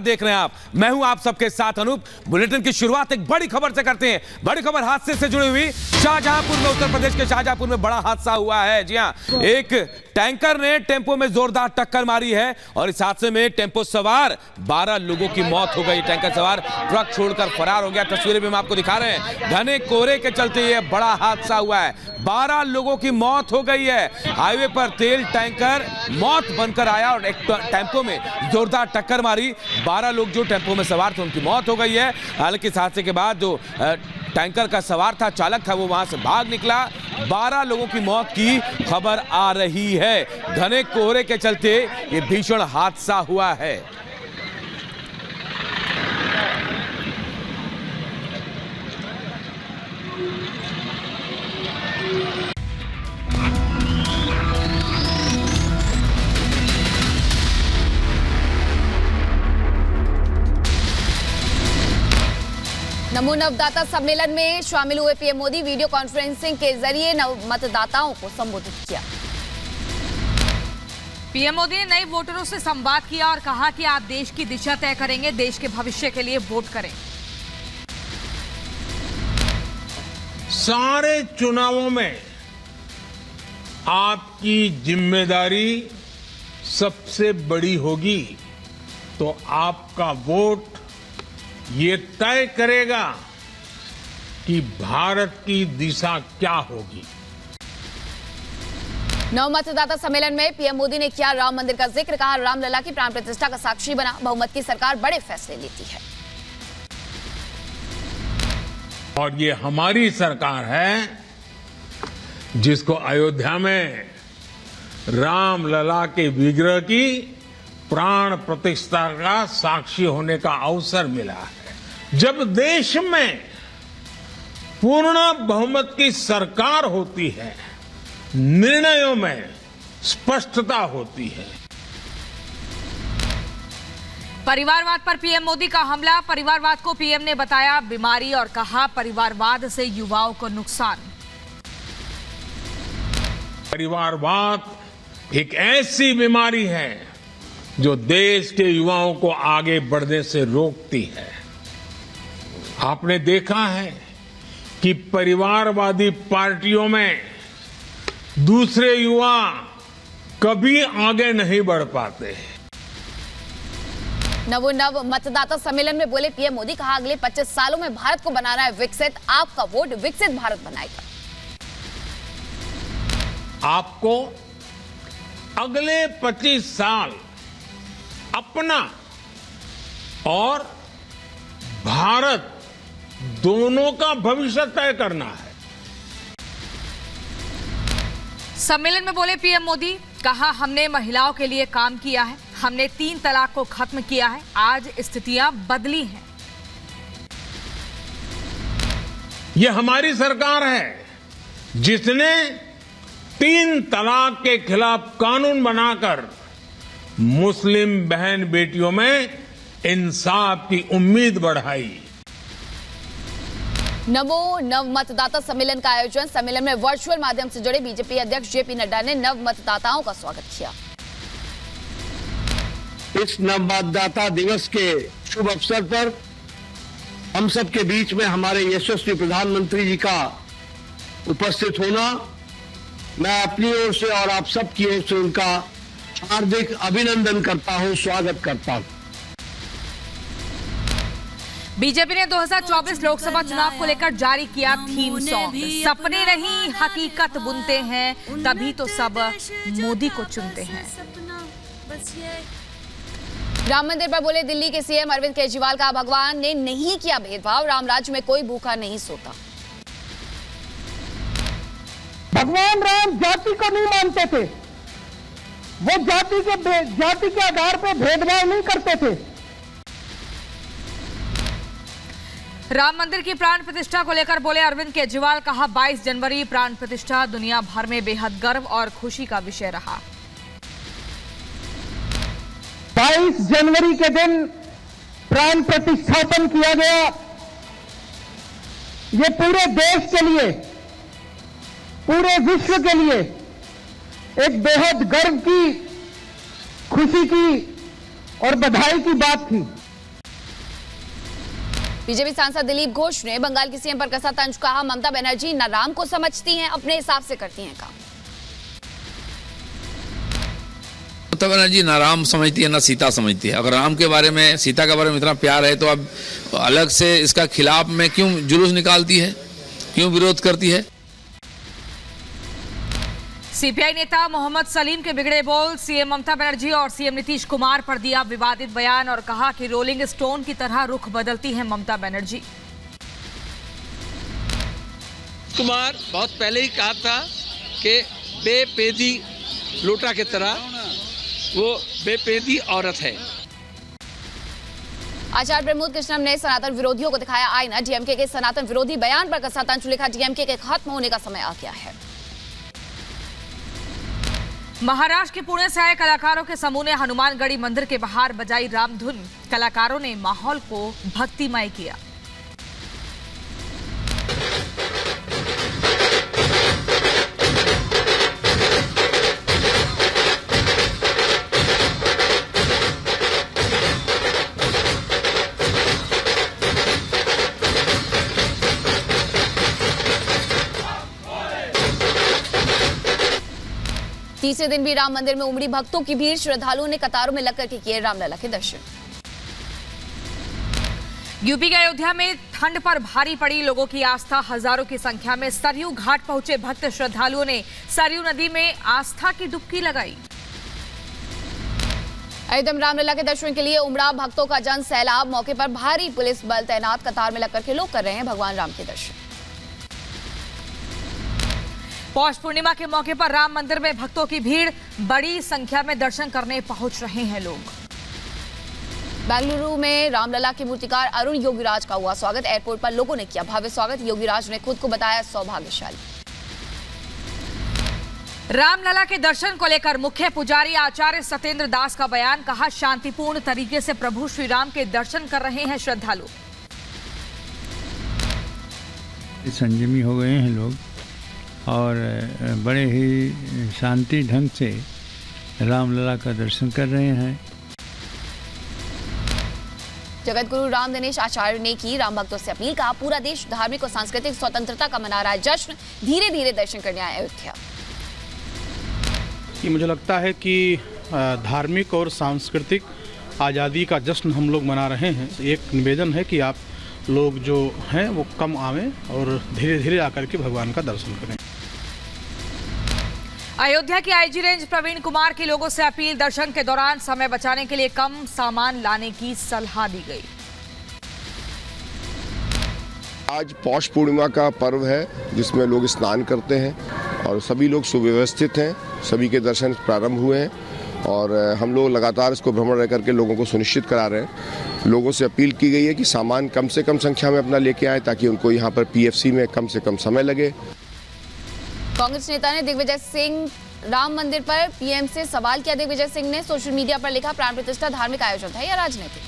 देख रहे हैं आप। मैं हूं आप सबके साथ अनूप। बुलेटिन की शुरुआत एक बड़ी खबर से करते हैं। बड़ी खबर हादसे से जुड़ी हुई। शाहजहांपुर में, उत्तर प्रदेश के शाहजहांपुर में बड़ा हादसा हुआ है। जी हां, एक टैंकर ने टेंपो में जोरदार टक्कर मारी है और इस हादसे में टेंपो सवार 12 लोगों की मौत हो गई। टैंकर सवार ट्रक छोड़कर फरार हो गया। तस्वीरें भी हम आपको दिखा रहे हैं। घने कोहरे के चलते यह बड़ा हादसा हुआ है। 12 लोगों की मौत हो गई है। हाईवे पर तेल टैंकर मौत बनकर आया और एक टेंपो में जोरदार टक्कर मारी। 12 लोग जो टेंपो में सवार थे उनकी मौत हो गई है। हालांकि इस हादसे के बाद जो टैंकर का सवार था, चालक था, वो वहां से भाग निकला। 12 लोगों की मौत की खबर आ रही है। घने कोहरे के चलते ये भीषण हादसा हुआ है। नमो मतदाता सम्मेलन में शामिल हुए पीएम मोदी वीडियो कॉन्फ्रेंसिंग के जरिए नव मतदाताओं को संबोधित किया। पीएम मोदी ने नए वोटरों से संवाद किया और कहा कि आप देश की दिशा तय करेंगे, देश के भविष्य के लिए वोट करें। सारे चुनावों में आपकी जिम्मेदारी सबसे बड़ी होगी, तो आपका वोट ये तय करेगा कि भारत की दिशा क्या होगी। नव मतदाता सम्मेलन में पीएम मोदी ने किया राम मंदिर का जिक्र। कहा, रामलला की प्राण प्रतिष्ठा का साक्षी बना बहुमत की सरकार बड़े फैसले लेती है। और ये हमारी सरकार है जिसको अयोध्या में रामलला के विग्रह की प्राण प्रतिष्ठा का साक्षी होने का अवसर मिला है। जब देश में पूर्ण बहुमत की सरकार होती है, निर्णयों में स्पष्टता होती है। परिवारवाद पर पीएम मोदी का हमला। परिवारवाद को पीएम ने बताया बीमारी और कहा परिवारवाद से युवाओं को नुकसान। परिवारवाद एक ऐसी बीमारी है जो देश के युवाओं को आगे बढ़ने से रोकती है। आपने देखा है कि परिवारवादी पार्टियों में दूसरे युवा कभी आगे नहीं बढ़ पाते। नव मतदाता सम्मेलन में बोले पीएम मोदी। कहा, अगले 25 सालों में भारत को बनाना है विकसित। आपका वोट विकसित भारत बनाएगा। आपको अगले 25 साल अपना और भारत दोनों का भविष्य तय करना है। सम्मेलन में बोले पीएम मोदी। कहा, हमने महिलाओं के लिए काम किया है, हमने 3 तलाक को खत्म किया है। आज स्थितियां बदली हैं। यह हमारी सरकार है जिसने 3 तलाक के खिलाफ कानून बनाकर मुस्लिम बहन बेटियों में इंसाफ की उम्मीद बढ़ाई। नव मतदाता सम्मेलन का आयोजन। सम्मेलन में वर्चुअल माध्यम से जुड़े बीजेपी अध्यक्ष जेपी नड्डा ने नव मतदाताओं का स्वागत किया। इस नव मतदाता दिवस के शुभ अवसर पर हम सबके बीच में हमारे यशस्वी प्रधानमंत्री जी का उपस्थित होना, मैं अपनी ओर से और आप सबकी ओर से उनका हार्दिक अभिनंदन करता हूं, स्वागत करता हूं। बीजेपी ने 2024 लोकसभा चुनाव को लेकर जारी किया थीम सॉन्ग। सपने नहीं हकीकत बुनते हैं, तभी तो सब मोदी को चुनते हैं। राम मंदिर पर बोले दिल्ली के सीएम अरविंद केजरीवाल। का भगवान ने नहीं किया भेदभाव, राम राज्य में कोई भूखा नहीं सोता। भगवान राम जाति को नहीं मानते थे, वो जाति के आधार पर भेदभाव नहीं करते थे। राम मंदिर की प्राण प्रतिष्ठा को लेकर बोले अरविंद केजरीवाल। कहा, 22 जनवरी प्राण प्रतिष्ठा दुनिया भर में बेहद गर्व और खुशी का विषय रहा। 22 जनवरी के दिन प्राण प्रतिष्ठापन किया गया। ये पूरे देश के लिए, पूरे विश्व के लिए एक बेहद गर्व की, खुशी की और बधाई की बात थी। बीजेपी सांसद दिलीप घोष ने बंगाल की सीएम पर कसा तंज, कहा ममता बनर्जी न राम को समझती हैं, अपने हिसाब से करती हैं काम। ममता बनर्जी ना राम समझती है ना सीता समझती है। अगर राम के बारे में, सीता के बारे में इतना प्यार है तो अब अलग से इसका खिलाफ में क्यों जुलूस निकालती है, क्यों विरोध करती है? सीपीआई नेता मोहम्मद सलीम के बिगड़े बोल, सीएम ममता बनर्जी और सीएम नीतीश कुमार पर दिया विवादित बयान और कहा कि रोलिंग स्टोन की तरह रुख बदलती हैं ममता बनर्जी। कुमार बहुत पहले ही कहा था कि बेपेदी लोटा की तरह वो बेपेदी औरत है। आचार्य प्रमोद कृष्णम ने सनातन विरोधियों को दिखाया आईना, डीएमके के सनातन विरोधी बयान पर कसा तंज, लिखा डीएमके के खत्म होने का समय आ गया है। महाराष्ट्र के पुणे से आए कलाकारों के समूह ने हनुमानगढ़ी मंदिर के बाहर बजाई रामधुन। कलाकारों ने माहौल को भक्तिमय किया। तीसरे दिन भी राम मंदिर में उमड़ी भक्तों की भीड़, श्रद्धालुओं ने कतारों में लगकर के किए रामलला के दर्शन। यूपी के अयोध्या में ठंड पर भारी पड़ी लोगों की आस्था, हजारों की संख्या में सरयू घाट पहुंचे भक्त श्रद्धालुओं ने सरयू नदी में आस्था की डुबकी लगाई। अयोध्या में रामलला के दर्शन के लिए उमड़ा भक्तों का जन सैलाब, मौके पर भारी पुलिस बल तैनात, कतार में लगकर के लोग कर रहे हैं भगवान राम के दर्शन। पौष पूर्णिमा के मौके पर राम मंदिर में भक्तों की भीड़, बड़ी संख्या में दर्शन करने पहुंच रहे हैं लोग। बेंगलुरु में रामलला के मूर्तिकार अरुण योगीराज का हुआ स्वागत, एयरपोर्ट पर लोगों ने किया भव्य स्वागत, योगीराज ने खुद को बताया सौभाग्यशाली। रामलला के दर्शन को लेकर मुख्य पुजारी आचार्य सत्येंद्र दास का बयान, कहा शांतिपूर्ण तरीके से प्रभु श्री राम के दर्शन कर रहे हैं श्रद्धालु। संयमी हो गए हैं लोग और बड़े ही शांति ढंग से रामलला का दर्शन कर रहे हैं। जगत गुरु राम दिनेश आचार्य ने की राम भक्तों से अपील, कहा पूरा देश धार्मिक और सांस्कृतिक स्वतंत्रता का मना रहा है जश्न, धीरे धीरे दर्शन करने आए अयोध्या। मुझे लगता है कि धार्मिक और सांस्कृतिक आज़ादी का जश्न हम लोग मना रहे हैं। एक निवेदन है कि आप लोग जो हैं वो कम आवें और धीरे धीरे आकर के भगवान का दर्शन करें। अयोध्या की आईजी रेंज प्रवीण कुमार की लोगों से अपील, दर्शन के दौरान समय बचाने के लिए कम सामान लाने की सलाह दी गई। आज पौष पूर्णिमा का पर्व है जिसमें लोग स्नान करते हैं और सभी लोग सुव्यवस्थित हैं, सभी के दर्शन प्रारंभ हुए हैं और हम लोग लगातार इसको भ्रमण रह करके लोगों को सुनिश्चित करा रहे हैं। लोगों से अपील की गई है कि सामान कम से कम संख्या में अपना लेके आए ताकि उनको यहाँ पर पीएफसी में कम से कम समय लगे। कांग्रेस नेता ने दिग्विजय सिंह राम मंदिर पर पीएम से सवाल किया। दिग्विजय सिंह ने सोशल मीडिया पर लिखा, प्राण प्रतिष्ठा धार्मिक आयोजन है या राजनीतिक।